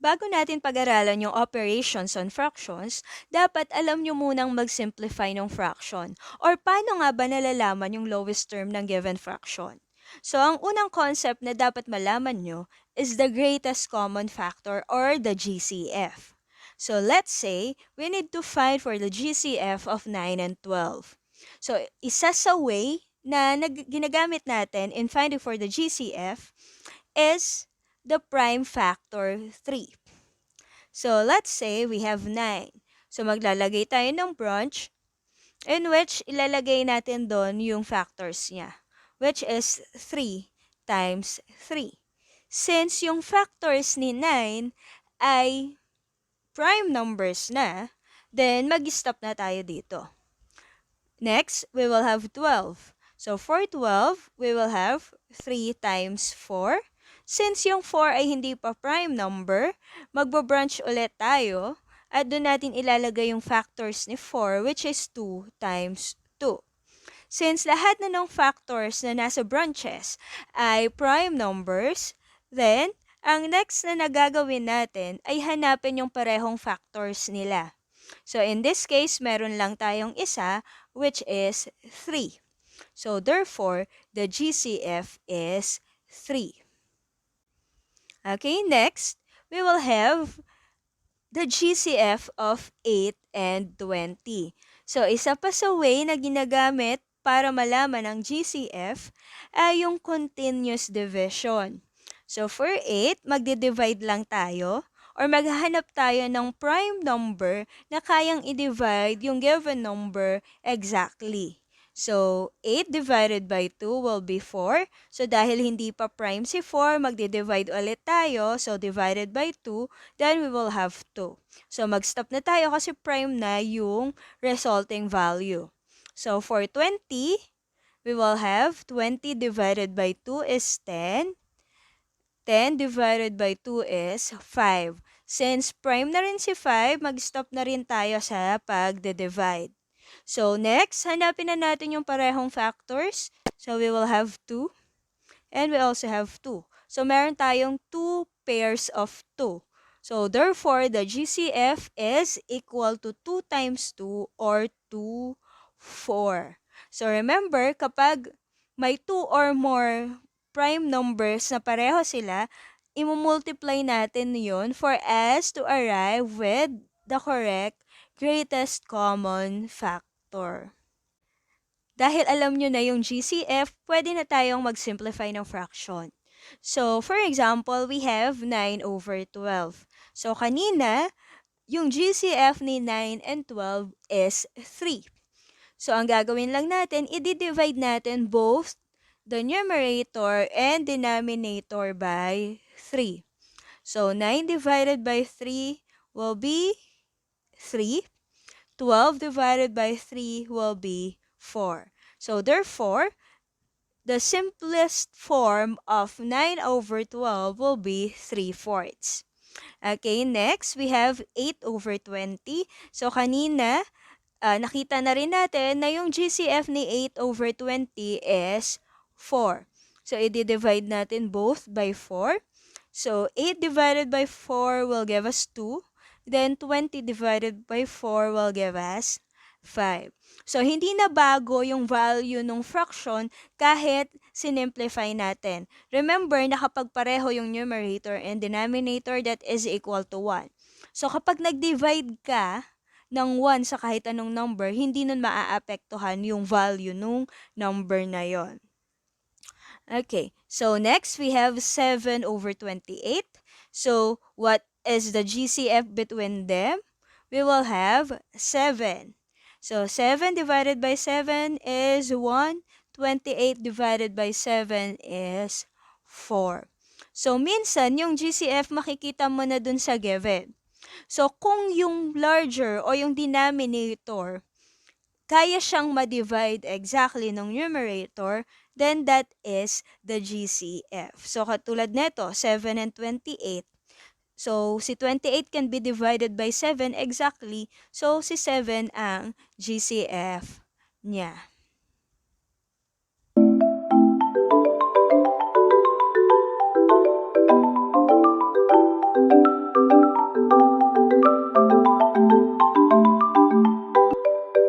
bago natin pag-aralan yung operations on fractions, dapat alam nyo munang mag-simplify ng fraction. Or paano nga ba nalalaman yung lowest term ng given fraction? So, ang unang concept na dapat malaman nyo is the greatest common factor or the GCF. So, let's say, we need to find for the GCF of 9 and 12. So, isa sa way na ginagamit natin in finding for the GCF is the prime factor 3. So, let's say we have 9. So, maglalagay tayo ng branch in which ilalagay natin doon yung factors niya, which is 3 times 3. Since yung factors ni 9 ay prime numbers na, then mag-stop na tayo dito. Next, we will have 12. So, for 12, we will have 3 times 4. Since yung 4 ay hindi pa prime number, magbo-branch ulit tayo at doon natin ilalagay yung factors ni 4 which is 2 times 2. Since lahat na ng factors na nasa branches ay prime numbers, then ang next na nagagawin natin ay hanapin yung parehong factors nila. So, in this case, meron lang tayong isa, which is 3. So, therefore, the GCF is 3. Okay, next, we will have the GCF of 8 and 20. So, isa pa sa way na ginagamit para malaman ang GCF ay yung continuous division. So, for 8, magdi-divide lang tayo or maghahanap tayo ng prime number na kayang i-divide yung given number exactly. So, 8 divided by 2 will be 4. So, dahil hindi pa prime si 4, magdi-divide ulit tayo. So, divided by 2, then we will have 2. So, mag-stop na tayo kasi prime na yung resulting value. So, for 20, we will have 20 divided by 2 is 10. 10 divided by 2 is 5. Since prime na rin si 5, mag-stop na rin tayo sa pagde-divide. So, next, hanapin na natin yung parehong factors. So, we will have 2 and we also have 2. So, meron tayong 2 pairs of 2. So, therefore, the GCF is equal to 2 times 2 or 2, 4. So, remember, kapag may 2 or more prime numbers na pareho sila, i-multiply natin yun for us to arrive with the correct greatest common factor. Dahil alam nyo na yung GCF, pwede na tayong mag-simplify ng fraction. So, for example, we have 9 over 12. So, kanina, yung GCF ni 9 and 12 is 3. So, ang gagawin lang natin, i-divide natin both the numerator and denominator by 3. So, 9 divided by 3 will be 3. 12 divided by 3 will be 4. So, therefore, the simplest form of 9 over 12 will be 3/4. Okay, next, we have 8 over 20. So, kanina, nakita na rin natin na yung GCF ni 8 over 20 is 4. So, i-divide natin both by 4. So, 8 divided by 4 will give us 2. Then, 20 divided by 4 will give us 5. So, hindi na bago yung value ng fraction kahit sinimplify natin. Remember na kapag pareho yung numerator and denominator, that is equal to 1. So, kapag nag-divide ka ng 1 sa kahit anong number, hindi nun maaapektuhan yung value nung number na yon. Okay, so next we have 7 over 28. So, what is the GCF between them? We will have 7. So, 7 divided by 7 is 1. 28 divided by 7 is 4. So, minsan, yung GCF makikita mo na dun sa given. So, kung yung larger o yung denominator, kaya siyang ma-divide exactly ng numerator, then that is the GCF. So, katulad neto, 7 and 28. So, si 28 can be divided by 7 exactly. So, si 7 ang GCF niya.